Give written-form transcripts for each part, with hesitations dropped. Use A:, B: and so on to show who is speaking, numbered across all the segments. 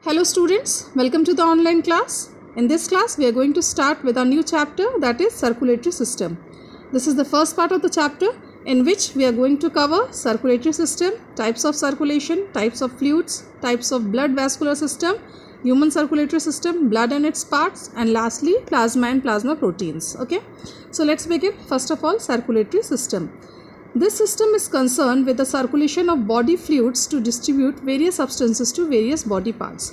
A: Hello students, welcome to the online class. In this class we are going to start with our new chapter, that is circulatory system. This is the first part of the chapter in which we are going to cover circulatory system, types of circulation, types of fluids, types of blood vascular system, human circulatory system, blood and its parts, and lastly plasma and plasma proteins. Okay, so let's begin. First of all, circulatory system. This system is concerned with the circulation of body fluids to distribute various substances to various body parts.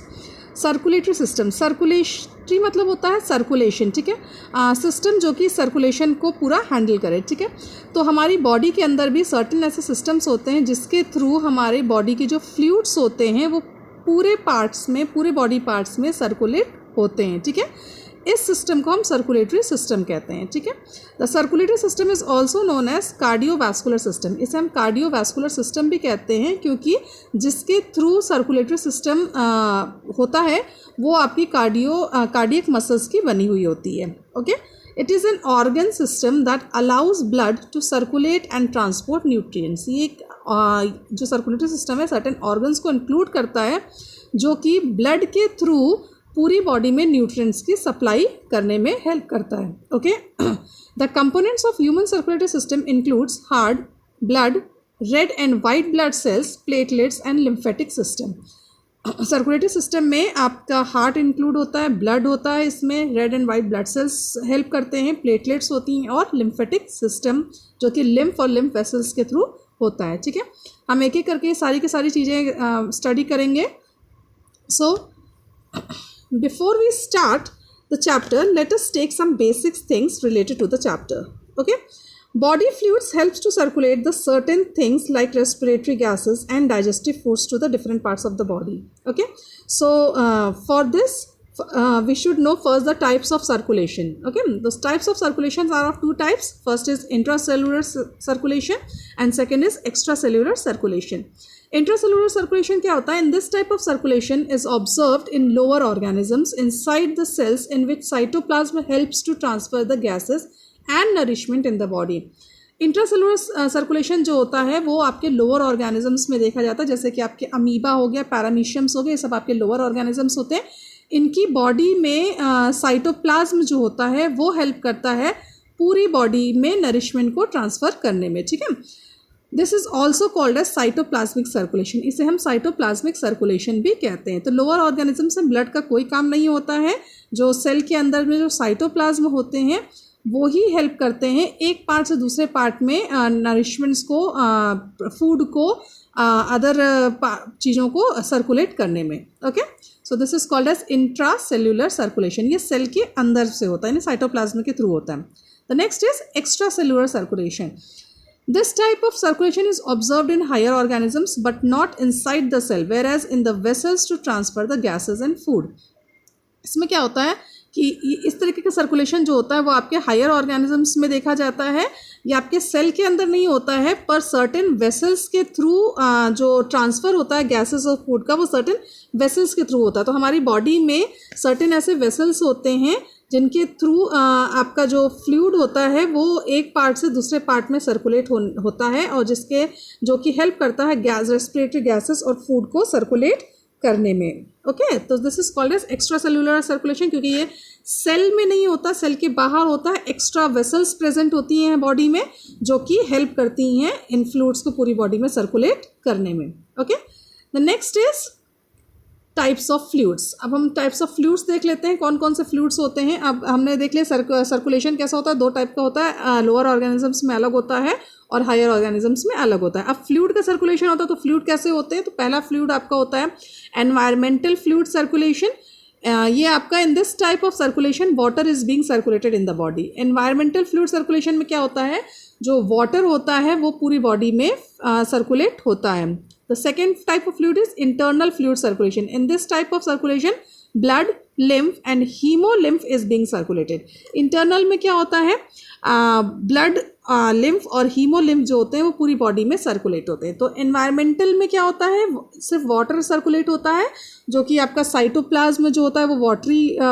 A: Circulatory system, circulatory मतलब होता है circulation, ठीक है, system जो कि circulation को पूरा handle करे, ठीक है. तो हमारी बॉडी के अंदर भी सर्टेन ऐसे सिस्टम्स होते हैं जिसके थ्रू हमारे बॉडी के जो फ्लूइड्स होते हैं वो पूरे पार्ट्स में, पूरे बॉडी पार्ट्स में सर्कुलेट होते हैं, ठीक है. इस सिस्टम को हम सर्कुलेटरी सिस्टम कहते हैं, ठीक है. The circulatory system is also known as cardiovascular system. इसे हम कार्डियोवैस्कुलर सिस्टम भी कहते हैं क्योंकि जिसके थ्रू सर्कुलेटरी सिस्टम होता है वो आपकी कार्डियक मसल्स की बनी हुई होती है. Okay, it is an organ system that allows blood to circulate and transport nutrients. ये जो सर्कुलेटरी सिस्टम है सर्टेन ऑर्गन्स को इंक्लूड करता है जो कि ब्लड के थ्रू पूरी बॉडी में न्यूट्रिएंट्स की सप्लाई करने में हेल्प करता है. Okay, the components of human circulatory system includes heart, blood, red and white blood cells, platelets and lymphatic system. Circulatory system में आपका हार्ट इंक्लूड होता है, ब्लड होता है, इसमें red and white blood cells help करते हैं, प्लेटलेट्स होती हैं और लिम्फेटिक सिस्टम जो कि लिम्फ और लिम्फ वेसल्स के थ्रू होता है, ठीक है. हम एक एक करके सारी की सारी चीज़ें स्टडी करेंगे. सो before we start the chapter, let us take some basic things related to the chapter. Okay, body fluids helps to circulate the certain things like respiratory gases and digestive foods to the different parts of the body. Okay, so for this we should know first the types of circulation. Okay, those types of circulations are of two types. First is intracellular circulation and second is extracellular circulation. Intracellular circulation क्या होता है? In this type of circulation is observed in lower organisms inside the cells in which cytoplasm helps to transfer the gases and nourishment in the body. Intracellular circulation जो होता है वो आपके lower organisms में देखा जाता है, जैसे कि आपके अमीबा हो गया, पैरामीशियम्स हो गए, ये सब आपके लोअर ऑर्गेनिजम्स होते हैं. इनकी बॉडी में साइटोप्लाज्म जो होता है वो हेल्प करता है पूरी बॉडी में नरिशमेंट को ट्रांसफ़र करने में, ठीक है. This is also called as cytoplasmic circulation. इसे हम साइटोप्लाज्मिक सर्कुलेशन भी कहते हैं. तो लोअर ऑर्गेनिज्म में ब्लड का कोई काम नहीं होता है. जो सेल के अंदर में जो साइटोप्लाज्म होते हैं वो ही हेल्प करते हैं एक पार्ट से दूसरे पार्ट में नरिशमेंट्स को, फूड को, अदर चीज़ों को सर्कुलेट करने में. Okay, so this is called as intracellular circulation. ये सेल के अंदर से होता है, यानी साइटोप्लाज्म के थ्रू होता है. The next is extra cellular circulation. This type of circulation is observed in higher organisms but not inside the cell, whereas in the vessels to transfer the gases and food. इसमें क्या होता है कि इस तरीके का सर्कुलेशन जो होता है वो आपके हायर ऑर्गेनिजम्स में देखा जाता है. ये आपके सेल के अंदर नहीं होता है, पर सर्टेन वेसल्स के थ्रू जो ट्रांसफ़र होता है गैसेस और फूड का वो सर्टेन वेसल्स के थ्रू होता है. तो हमारी बॉडी में सर्टेन ऐसे वेसल्स होते हैं जिनके थ्रू आपका जो फ्लूइड होता है वो एक पार्ट से दूसरे पार्ट में सर्कुलेट होता है और जो कि हेल्प करता है गैस, रेस्पिरेटरी गैसेस और फूड को सर्कुलेट करने में. ओके, तो this is called as extracellular circulation क्योंकि ये सेल में नहीं होता, सेल के बाहर होता है. एक्स्ट्रा वेसल्स प्रेजेंट होती हैं बॉडी में जो कि हेल्प करती हैं इन फ्लूइड्स को पूरी बॉडी में सर्कुलेट करने में. Okay, the next is types of fluids. अब हम टाइप्स ऑफ फ्लूइड्स देख लेते हैं, कौन कौन से फ्लूइड्स होते हैं. अब हमने देख लिया सर्कुलेशन कैसा होता है, दो टाइप का होता है, लोअर ऑर्गेनिजम्स में अलग होता है और हायर ऑर्गेनिजम्स में अलग होता है. अब फ्लूइड का सर्कुलेशन होता है तो फ्लूइड कैसे होते हैं, तो पहला फ्लूइड आपका होता है एनवायरमेंटल फ्लूइड सर्कुलेशन. ये आपका इन this type of circulation water is being circulated in the body. Environmental fluid circulation में क्या होता है, जो वाटर होता है वो पूरी बॉडी में सर्कुलेट होता है. The second type of fluid is internal fluid circulation. In this type of circulation, blood, lymph and hemolymph is being circulated. Internal में क्या होता है, ब्लड, लिम्फ और हीमोलिम्फ जो होते हैं वो पूरी बॉडी में सर्कुलेट होते हैं. तो एनवायरमेंटल में क्या होता है, सिर्फ वाटर सर्कुलेट होता है जो कि आपका साइटोप्लाज्म जो होता है वो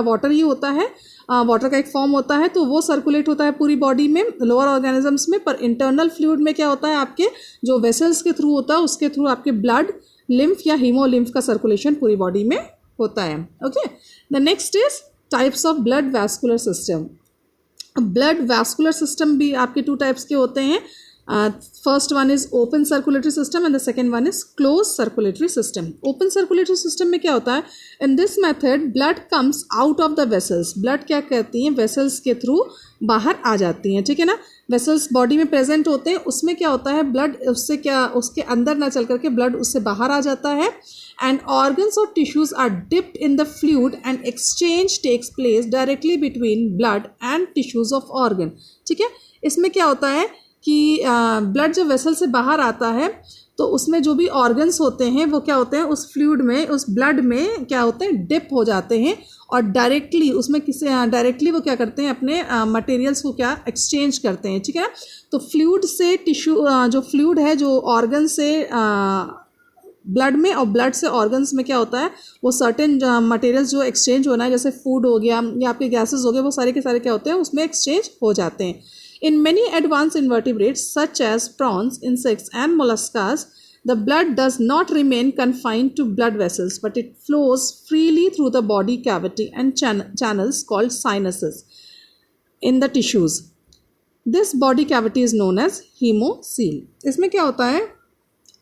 A: वाटर ही होता है, वाटर का एक फॉर्म होता है, तो वो सर्कुलेट होता है पूरी बॉडी में लोअर ऑर्गेनिजम्स में. पर इंटरनल फ्लूइड में क्या होता है, आपके जो वेसल्स के थ्रू होता है उसके थ्रू आपके ब्लड, लिम्फ या हीमोलिम्फ का सर्कुलेशन पूरी बॉडी में होता है. Okay, the next is types of blood vascular system. Blood vascular system भी आपके 2 टाइप्स के होते हैं. First one is open circulatory system and the second one is close circulatory system. Open circulatory system में क्या होता है, in this method blood comes out of the vessels. Blood क्या करती हैं, वेसल्स के थ्रू बाहर आ जाती हैं. ठीक है ना, वेसल्स बॉडी में प्रेजेंट होते हैं, उसमें क्या होता है, ब्लड उससे क्या उसके अंदर ना चल करके ब्लड उससे बाहर आ जाता है. And organs or tissues are dipped in the fluid and exchange takes place directly between blood and tissues of organ. ठीक है, इसमें क्या होता है कि ब्लड जब वेसल से बाहर आता है तो उसमें जो भी ऑर्गन्स होते हैं वो क्या होते हैं, उस फ्लूइड में, उस ब्लड में क्या होते हैं, डिप हो जाते हैं और डायरेक्टली उसमें डायरेक्टली वो क्या करते हैं, अपने मटेरियल्स को क्या एक्सचेंज करते हैं. ठीक है, तो फ्लूइड से टिश्यू, जो फ्लूइड है जो ऑर्गन से ब्लड में और ब्लड से ऑर्गन्स में क्या होता है, वो सर्टेन मटेरियल्स जो एक्सचेंज होना है, जैसे फूड हो गया या आपके गैसेस हो गए, वो सारे के सारे क्या होते हैं, उसमें एक्सचेंज हो जाते हैं. In many advanced invertebrates such as prawns, insects and molluscs, the blood does not remain confined to blood vessels but it flows freely through the body cavity and channels called sinuses in the tissues. This body cavity is known as hemocoel. इसमें क्या होता है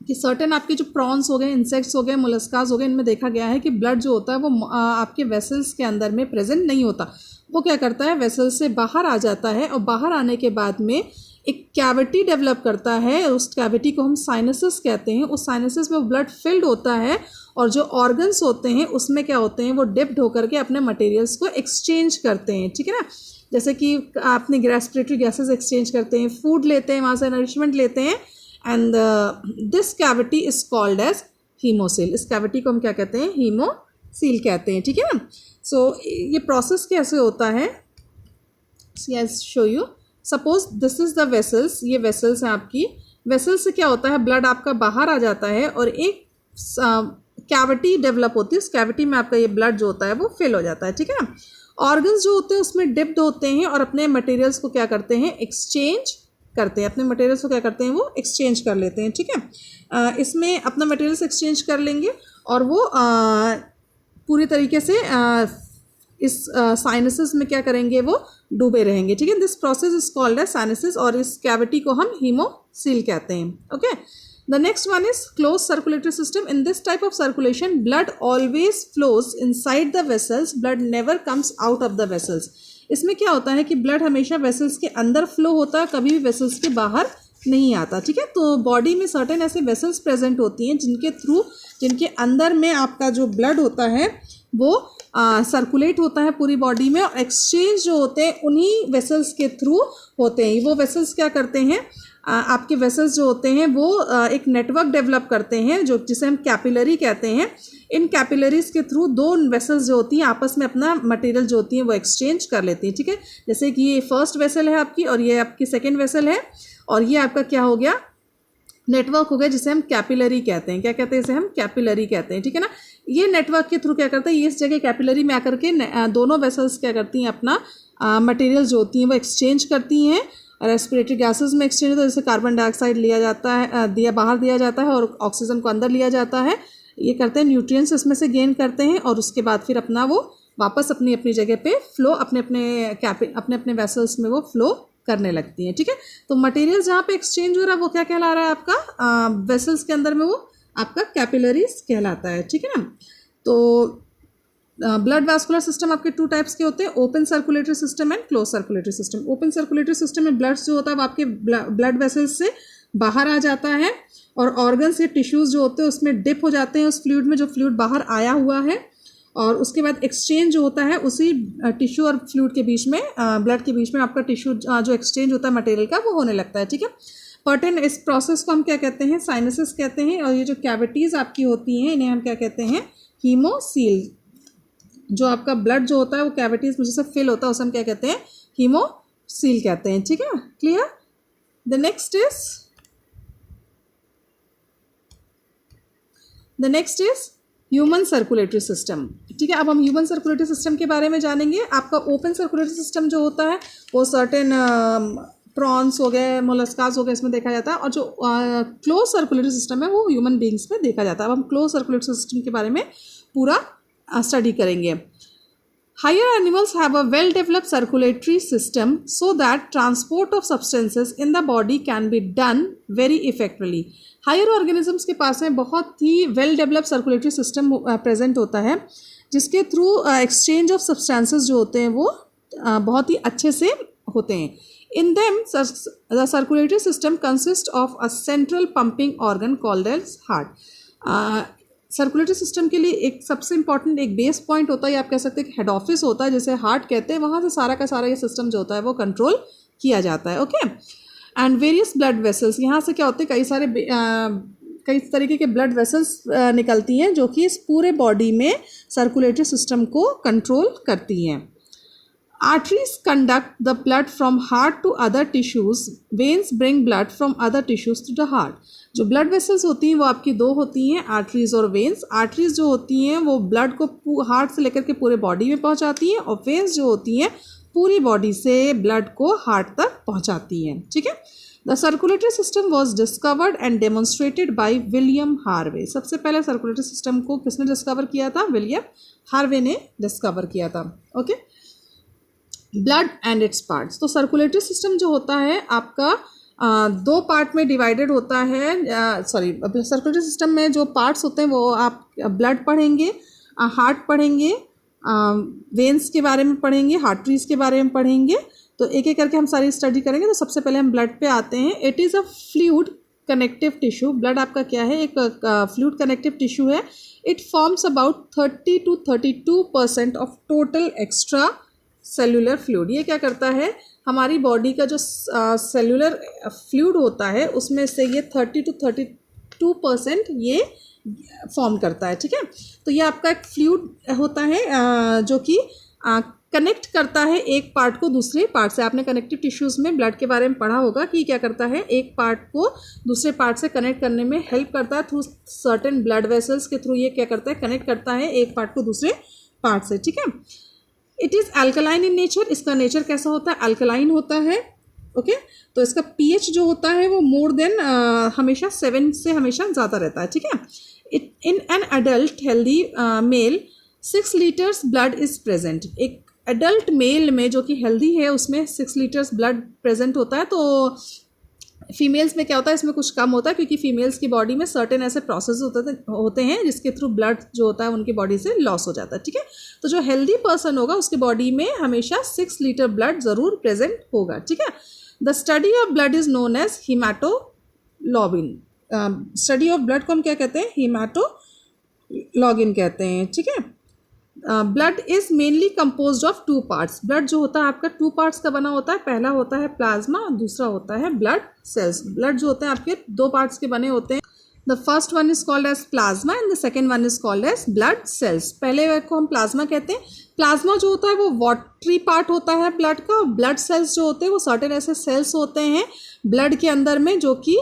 A: कि certain आपके जो prawns हो गए, insects हो गए, मोलस्कास हो गए, इनमें देखा गया है कि ब्लड जो होता है वो आपके वेसल्स के अंदर में प्रेजेंट नहीं होता. वो क्या करता है, वेसल्स से बाहर आ जाता है और बाहर आने के बाद में एक कैविटी डेवलप करता है. उस कैविटी को हम साइनसेस कहते हैं. उस साइनसेस में ब्लड फिल्ड होता है और जो ऑर्गन्स होते हैं उसमें क्या होते हैं, वो डिप्ड होकर के अपने मटेरियल्स को एक्सचेंज करते हैं. ठीक है ना, जैसे कि आपने रेस्पिरेटरी गैसेस एक्सचेंज करते हैं, फूड लेते हैं, वहाँ से नरिशमेंट लेते हैं. And this cavity is called as haemocoel. इस कैविटी को हम क्या कहते हैं, हीमोसील कहते हैं. ठीक है ना, सो ये प्रोसेस कैसे होता है, I show you. Suppose this is the vessels, ये वेसल्स हैं आपकी. वेसल्स से क्या होता है, ब्लड आपका बाहर आ जाता है और एक कैविटी डेवलप होती है. उस कैविटी में आपका ये ब्लड जो होता है वो फिल हो जाता है. ठीक है ना, ऑर्गन्स जो होते हैं उसमें डिप्ड होते हैं और अपने मटेरियल्स को क्या करते हैं, एक्सचेंज करते हैं. अपने मटेरियल्स को क्या करते हैं, वो एक्सचेंज कर लेते हैं. ठीक है, इसमें अपना मटेरियल्स एक्सचेंज कर लेंगे और वो पूरी तरीके से इस साइनसेस में क्या करेंगे, वो डूबे रहेंगे. ठीक है, this process is called as sinuses और इस कैविटी को हम हीमोसील कहते हैं. Okay, the next one is close circulatory system. In this type of circulation blood always flows inside the vessels, blood never comes out of the vessels. इसमें क्या होता है कि ब्लड हमेशा वेसल्स के अंदर फ्लो होता है, कभी भी वेसल्स के बाहर नहीं आता. ठीक है, तो बॉडी में सर्टेन ऐसे वेसल्स प्रेजेंट होती हैं जिनके थ्रू, जिनके अंदर में आपका जो ब्लड होता है वो सर्कुलेट होता है पूरी बॉडी में और एक्सचेंज जो होते हैं उन्हीं वेसल्स के थ्रू होते हैं. वो वेसल्स क्या करते हैं, आपके वेसल्स जो होते हैं वो एक नेटवर्क डेवलप करते हैं जो जिसे हम कैपिलरी कहते हैं. इन कैपिलरीज के थ्रू दो वेसल्स जो होती हैं आपस में अपना मटेरियल जो होती है वो एक्सचेंज कर लेती हैं. ठीक है, जैसे कि ये फर्स्ट वेसल है आपकी और ये आपकी सेकेंड वेसल है और ये आपका क्या हो गया, नेटवर्क हो गया जिसे हम कैपिलरी कहते हैं. क्या कहते हैं, इसे हम कैपिलरी कहते हैं. ठीक है ना, ये नेटवर्क के थ्रू क्या करता है, ये इस जगह कैपिलरी में आकर के दोनों वेसल्स क्या करती हैं, अपना मटेरियल जो होती हैं वो एक्सचेंज करती हैं. रेस्पिरेटरी गैसेस में एक्सचेंज होता है, जैसे कार्बन डाइऑक्साइड लिया जाता है, बाहर दिया जाता है और ऑक्सीजन को अंदर लिया जाता है. ये करते हैं, न्यूट्रिएंट्स इसमें से गेन करते हैं और उसके बाद फिर अपना वो वापस अपनी अपनी जगह पे फ्लो अपने अपने वेसल्स में वो फ्लो करने लगती हैं. ठीक है, तो मटेरियल जहाँ पे एक्सचेंज हो रहा है वो क्या कहला रहा है, आपका वेसल्स के अंदर में वो आपका कैपिलरीज कहलाता है. ठीक है ना, तो ब्लड वैस्कुलर सिस्टम आपके 2 टाइप्स के होते हैं, open circulatory system and close circulatory system. Open circulatory system में ब्लड जो होता है वो आपके ब्लड वेसल्स से बाहर आ जाता है और ऑर्गन्स या टिश्यूज़ जो होते हैं उसमें डिप हो जाते हैं उस फ्लूइड में जो फ्लूइड बाहर आया हुआ है और उसके बाद एक्सचेंज जो होता है उसी टिश्यू और फ्लूइड के बीच में, ब्लड के बीच में आपका टिश्यू जो एक्सचेंज होता है मटेरियल का वो होने लगता है. ठीक है, पर्टेन इस प्रोसेस को हम क्या कहते हैं, साइनसेस कहते हैं. और ये जो कैविटीज़ आपकी होती हैं इन्हें हम क्या कहते हैं, हीमोसील. जो आपका ब्लड जो होता है वो कैविटीज़ में जैसे फिल होता है उसे हम क्या कहते हैं, हीमोसील कहते हैं. ठीक है, clear. The next is human circulatory system. ठीक है, अब हम ह्यूमन सर्कुलेटरी सिस्टम के बारे में जानेंगे. आपका ओपन सर्कुलेटरी सिस्टम जो होता है वो सर्टेन प्रॉन्स हो गए, मोलस्कास हो गए, इसमें देखा जाता है. और जो क्लोज सर्कुलेटरी सिस्टम है वो ह्यूमन बींग्स में देखा जाता है. अब हम क्लोज सर्कुलेटरी सिस्टम के बारे में पूरा स्टडी करेंगे। Higher animals have a well-developed circulatory system so that transport of substances in the body can be done very effectively. Higher organisms के पास में बहुत ही well-developed circulatory system present होता है, जिसके थ्रू exchange of substances जो होते हैं वो बहुत ही अच्छे से होते हैं. In them, the circulatory system consists of a central pumping organ called as heart. Circulatory system के लिए एक सबसे इंपॉर्टेंट एक बेस पॉइंट होता है, या आप कह सकते हैं कि हेड ऑफिस होता है, जैसे हार्ट कहते हैं, वहाँ से सारा का सारा ये सिस्टम जो होता है वो कंट्रोल किया जाता है. Okay. And various blood vessels, यहाँ से क्या होते हैं, कई तरीके के ब्लड वेसल्स निकलती हैं जो कि इस पूरे बॉडी में सर्कुलेटरी सिस्टम को कंट्रोल करती हैं. Arteries conduct the blood from heart to other tissues. Veins bring blood from other tissues to the heart. जो ब्लड वेसल्स होती हैं वो आपकी दो होती हैं, आर्टरीज और वेन्स. आर्टरीज जो होती हैं वो ब्लड को हार्ट से लेकर के पूरे बॉडी में पहुंचाती हैं, और वेन्स जो होती हैं पूरी बॉडी से ब्लड को हार्ट तक पहुंचाती हैं. ठीक है. The circulatory system was discovered and demonstrated by William Harvey. सबसे पहले सर्कुलेटरी सिस्टम को किसने डिस्कवर किया था? विलियम हार्वे ने डिस्कवर किया था. Okay. Blood and its parts. तो सर्कुलेटरी सिस्टम जो होता है आपका दो पार्ट में डिवाइडेड होता है. सर्कुलेटरी सिस्टम में जो पार्ट्स होते हैं वो आप ब्लड पढ़ेंगे, हार्ट पढ़ेंगे, वेन्स के बारे में पढ़ेंगे, आर्टरीज के बारे में पढ़ेंगे. तो एक एक करके हम सारी स्टडी करेंगे. तो सबसे पहले हम ब्लड पे आते हैं. It is a fluid connective tissue. Blood आपका क्या है? एक फ्लूइड कनेक्टिव टिश्यू है. It forms about 30 to 32% of total extra cellular fluid. ये क्या करता है? हमारी बॉडी का जो सेल्यूलर फ्लूइड होता है उसमें से ये 30 to 32% ये फॉर्म करता है. ठीक है. तो ये आपका एक फ्लूइड होता है जो कि कनेक्ट करता है एक पार्ट को दूसरे पार्ट से. आपने कनेक्टिव टिश्यूज़ में ब्लड के बारे में पढ़ा होगा कि क्या करता है, एक पार्ट को दूसरे पार्ट से कनेक्ट करने में हेल्प करता है. थ्रू सर्टेन ब्लड वेसल्स के थ्रू ये क्या करता है, कनेक्ट करता है एक पार्ट को दूसरे पार्ट से. ठीक है. It is alkaline in nature. इसका नेचर कैसा होता है? अल्कलाइन होता है. ओके. तो इसका pH जो होता है वो मोर देन हमेशा 7 से हमेशा ज़्यादा रहता है. ठीक है. In an adult healthy male 6 litres blood is present. एक एडल्ट मेल में जो कि हेल्दी है उसमें 6 लीटर्स ब्लड प्रेजेंट होता है. तो फीमेल्स में क्या होता है, इसमें कुछ कम होता है, क्योंकि फीमेल्स की बॉडी में सर्टेन ऐसे प्रोसेस होते हैं जिसके थ्रू ब्लड जो होता है उनकी बॉडी से लॉस हो जाता है. ठीक है. तो जो हेल्दी पर्सन होगा उसकी बॉडी में हमेशा 6 लीटर ब्लड ज़रूर प्रेजेंट होगा. ठीक है. The study of blood is known as haematology. Study of blood को हम क्या कहते हैं? हीमाटोलॉगिन कहते हैं. ठीक है. Blood is mainly composed of 2 parts. Blood जो होता है आपका 2 पार्ट्स का बना होता है. पहला होता है प्लाज्मा और दूसरा होता है ब्लड सेल्स. ब्लड जो होते हैं आपके 2 पार्ट्स के बने होते हैं. The first one is called as plasma and the second one is called as blood cells. पहले को हम प्लाज्मा कहते हैं. प्लाज्मा जो होता है वो वाटरी पार्ट होता है ब्लड का. ब्लड सेल्स जो होते हैं वो सर्टेन ऐसे सेल्स होते हैं ब्लड के अंदर में जो कि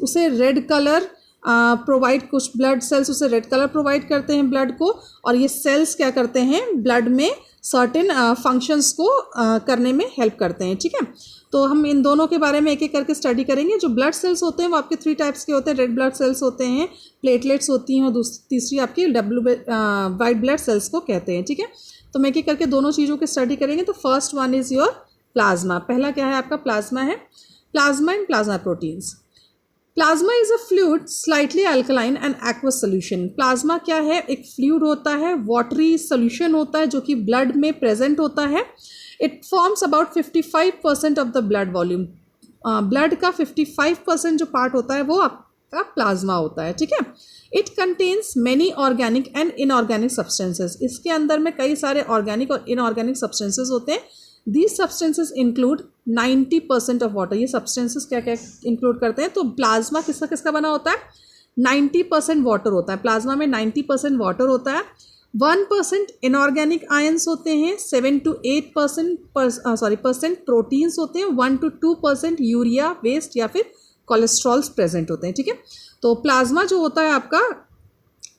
A: उसे रेड कलर प्रोवाइड, कुछ ब्लड सेल्स उसे रेड कलर प्रोवाइड करते हैं ब्लड को, और ये सेल्स क्या करते हैं, ब्लड में सर्टेन फंक्शंस को करने में हेल्प करते हैं. ठीक है. तो हम इन दोनों के बारे में एक एक करके स्टडी करेंगे. जो ब्लड सेल्स होते हैं वो आपके 3 टाइप्स के होते हैं. रेड ब्लड सेल्स होते हैं, प्लेटलेट्स होती हैं, और तीसरी आपकी वाइट ब्लड सेल्स को कहते हैं. ठीक है. तो मैं एक एक करके दोनों चीज़ों की स्टडी करेंगे. तो first one is your plasma. पहला क्या है आपका? प्लाज्मा है. Plasma and plasma proteins. Plasma is a fluid slightly alkaline and aqueous solution. Plasma क्या है? एक फ्लूइड होता है, वाटरी सोल्यूशन होता है जो कि ब्लड में प्रेजेंट होता है. It forms about 55% of the blood volume. Blood का 55% जो पार्ट होता है वो आपका प्लाज्मा होता है. ठीक है. It contains many organic and inorganic substances. इसके अंदर में कई सारे ऑर्गेनिक और इनऑर्गेनिक सब्सटेंसेज होते हैं. These substances include 90% of water. ये substances क्या क्या इंक्लूड करते हैं? तो प्लाज्मा किसका किसका बना होता है? 90% वाटर होता है. प्लाज्मा में 90% वाटर होता है. 1% इनऑर्गेनिक आयंस होते हैं. 7 to 8% प्रोटीन्स होते हैं. 1 to 2% यूरिया, वेस्ट या फिर कोलेस्ट्रॉल्स प्रेजेंट होते हैं. ठीक है. तो प्लाज्मा जो होता है आपका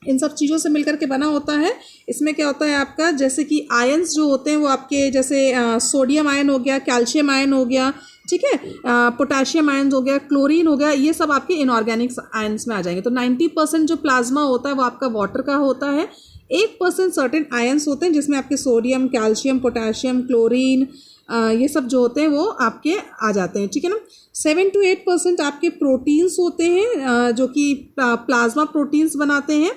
A: इन सब चीज़ों से मिलकर के बना होता है. इसमें क्या होता है आपका, जैसे कि आयंस जो होते हैं वो आपके जैसे सोडियम आयन हो गया, कैल्शियम आयन हो गया, ठीक है, पोटाशियम आयन हो गया, क्लोरीन हो गया, ये सब आपके इनऑर्गेनिक आयंस में आ जाएंगे. तो 90% जो प्लाज्मा होता है वो आपका वाटर का होता है. 1% सर्टेन आयंस होते हैं जिसमें आपके सोडियम, कैल्शियम, पोटेशियम, क्लोरीन, ये सब जो होते हैं वो आपके आ जाते हैं, ठीक है ना। 7 to 8% आपके प्रोटीन्स होते हैं जो कि प्लाज्मा प्रोटीन्स बनाते हैं,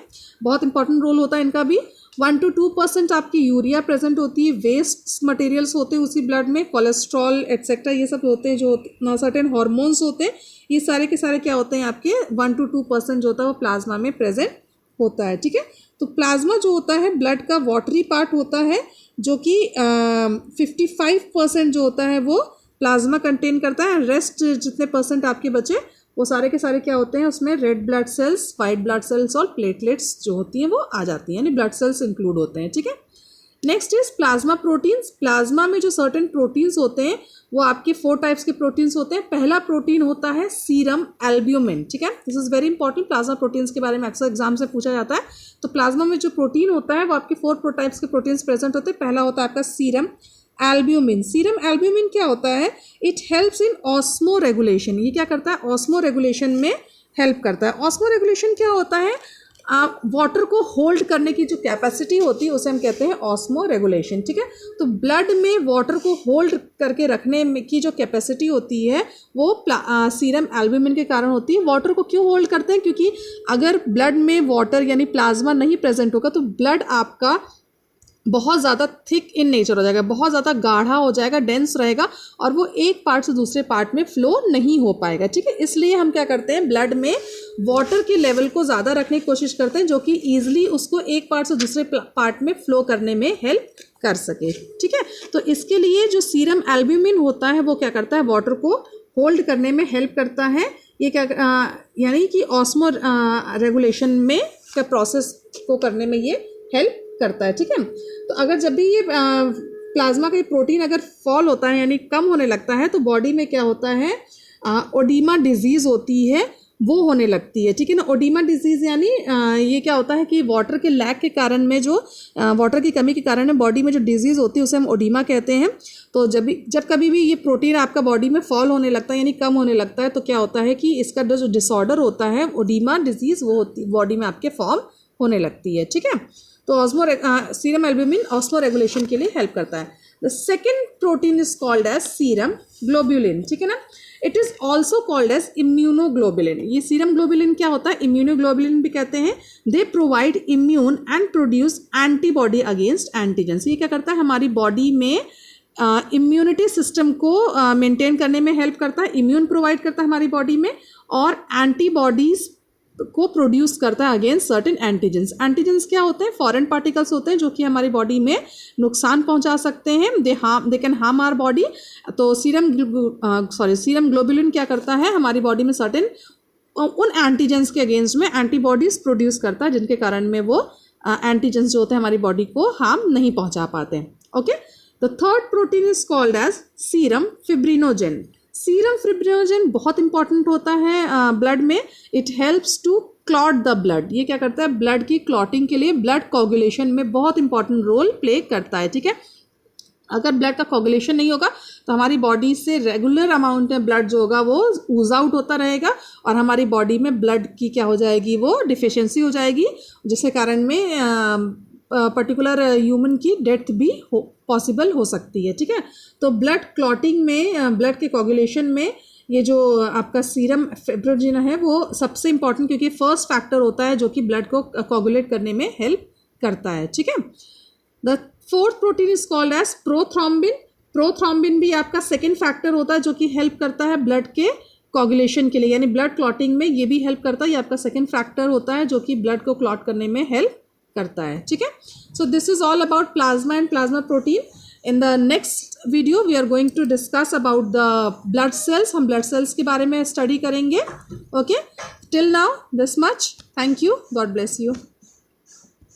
A: बहुत इंपॉर्टेंट रोल होता है इनका भी। 1 to 2% आपकी यूरिया प्रेजेंट होती है, वेस्ट मटेरियल्स होते हैं उसी ब्लड में, कोलेस्ट्रॉल एट्सेट्रा ये सब होते हैं, जो सर्टेन हार्मोन्स होते हैं, ये सारे के सारे क्या होते हैं आपके 1 to 2% जो होता है वो प्लाज्मा में प्रेजेंट होता है, ठीक है। तो प्लाज्मा जो होता है ब्लड का वाटरी पार्ट होता है जो कि 55% जो होता है वो प्लाज्मा कंटेन करता है। रेस्ट जितने परसेंट आपके बचे वो सारे के सारे क्या होते हैं उसमें red blood cells, white blood cells और प्लेटलेट्स जो होती हैं वो आ जाती हैं, यानी ब्लड सेल्स इंक्लूड होते हैं, ठीक है। Next is plasma proteins. Plasma में जो सर्टेन प्रोटीन्स होते हैं वो आपके 4 टाइप्स के प्रोटीन्स होते हैं। पहला प्रोटीन होता है सीरम एल्ब्यूमिन, ठीक है। This is very important, plasma proteins के बारे में अक्सर एग्जाम से पूछा जाता है। तो प्लाज्मा में जो प्रोटीन होता है वो आपके 4 टाइप्स के प्रोटीन्स प्रेजेंट होते हैं। पहला होता है आपका सीरम एल्ब्यूमिन। सीरम एल्ब्यूमिन क्या होता है, it helps in osmo regulation. ये क्या करता है, ऑस्मो रेगुलेशन में हेल्प करता है। ऑस्मो रेगुलेशन क्या होता है, आप वाटर को होल्ड करने की जो कैपेसिटी होती है उसे हम कहते हैं ऑस्मो रेगुलेशन, ठीक है। तो ब्लड में वाटर को होल्ड करके रखने में की जो कैपेसिटी होती है वो सीरम एल्ब्यूमिन के कारण होती है। वाटर को क्यों होल्ड करते हैं, क्योंकि अगर ब्लड में वाटर यानी प्लाज्मा नहीं प्रेजेंट होगा तो ब्लड आपका बहुत ज़्यादा थिक इन नेचर हो जाएगा, बहुत ज़्यादा गाढ़ा हो जाएगा, डेंस रहेगा और वो एक पार्ट से दूसरे पार्ट में फ्लो नहीं हो पाएगा, ठीक है। इसलिए हम क्या करते हैं, ब्लड में वाटर के लेवल को ज़्यादा रखने की कोशिश करते हैं जो कि ईजिली उसको एक पार्ट से दूसरे पार्ट में फ्लो करने में हेल्प कर सके, ठीक है। तो इसके लिए जो सीरम एल्ब्यूमिन होता है वो क्या करता है, वाटर को होल्ड करने में हेल्प करता है। ये क्या यानी कि ऑस्मो रेगुलेशन में का प्रोसेस को करने में ये हेल्प करता है, ठीक है। तो अगर जब भी ये प्लाज्मा का प्रोटीन अगर फॉल होता है यानी कम होने लगता है तो बॉडी में क्या होता है, ओडीमा डिजीज होती है वो होने लगती है, ठीक है ना। ओडीमा डिजीज यानी ये क्या होता है कि वाटर के लैक के कारण में जो वाटर की कमी के कारण में बॉडी में जो डिजीज होती है उसे हम ओडीमा कहते हैं। तो जब कभी भी ये प्रोटीन आपका बॉडी में फॉल होने लगता है यानी कम होने लगता है तो क्या होता है कि इसका जो डिसऑर्डर होता है ओडीमा डिजीज वो बॉडी में आपके फॉर्म होने लगती है, ठीक है। तो सीरम एल्ब्यूमिन ऑस्मो रेगुलेशन के लिए हेल्प करता है। The second protein is called as serum globulin, ठीक है ना। It is also called as immunoglobulin. ये सीरम ग्लोबुलिन क्या होता है, इम्यूनोग्लोबुलिन भी कहते हैं। They provide immune and produce antibody against antigens. ये क्या करता है, हमारी बॉडी में इम्यूनिटी सिस्टम को मेंटेन करने में हेल्प करता है, इम्यून प्रोवाइड करता है हमारी बॉडी में और एंटीबॉडीज को प्रोड्यूस करता है अगेंस्ट सर्टेन एंटीजेंस। एंटीजेंस क्या होते हैं, फॉरेन पार्टिकल्स होते हैं जो कि हमारी बॉडी में नुकसान पहुंचा सकते हैं, they can harm our body. तो सीरम ग्लोबुलिन क्या करता है, हमारी बॉडी में सर्टेन उन एंटीजेंस के अगेंस्ट में एंटीबॉडीज प्रोड्यूस करता है जिनके कारण में वो एंटीजेंस जो होते हैं हमारी बॉडी को हार्म नहीं पहुंचा पाते हैं, okay. The third protein is called as serum fibrinogen. Serum fibrinogen बहुत इंपॉर्टेंट होता है ब्लड में। It helps to clot the blood. ये क्या करता है, ब्लड की क्लॉटिंग के लिए, ब्लड कोगुलेशन में बहुत इंपॉर्टेंट रोल प्ले करता है, ठीक है। अगर ब्लड का कोगुलेशन नहीं होगा तो हमारी बॉडी से रेगुलर अमाउंट में ब्लड जो होगा वो ऊज आउट होता रहेगा और हमारी बॉडी में ब्लड की क्या हो जाएगी, वो डिफिशियंसी हो जाएगी, जिसके कारण में पर्टिकुलर ह्यूमन की डेथ भी पॉसिबल हो सकती है, ठीक है। तो ब्लड क्लॉटिंग में, ब्लड के कोगुलेशन में ये जो आपका सीरम फिब्रिनोजेन है वो सबसे इंपॉर्टेंट, क्योंकि फर्स्ट फैक्टर होता है जो कि ब्लड को कोगुलेट करने में हेल्प करता है, ठीक है। The fourth protein is called as prothrombin. Prothrombin भी आपका सेकेंड फैक्टर होता है जो कि हेल्प करता है ब्लड के कोगुलेशन के लिए, यानी ब्लड क्लॉटिंग में ये भी हेल्प करता है। ये आपका सेकेंड फैक्टर होता है जो कि ब्लड को क्लॉट करने में हेल्प करता है, ठीक है। So this is all about plasma and plasma protein. In the next video we are going to discuss about the blood cells. हम ब्लड सेल्स के बारे में स्टडी करेंगे, okay. Till now this much, thank you, God bless you.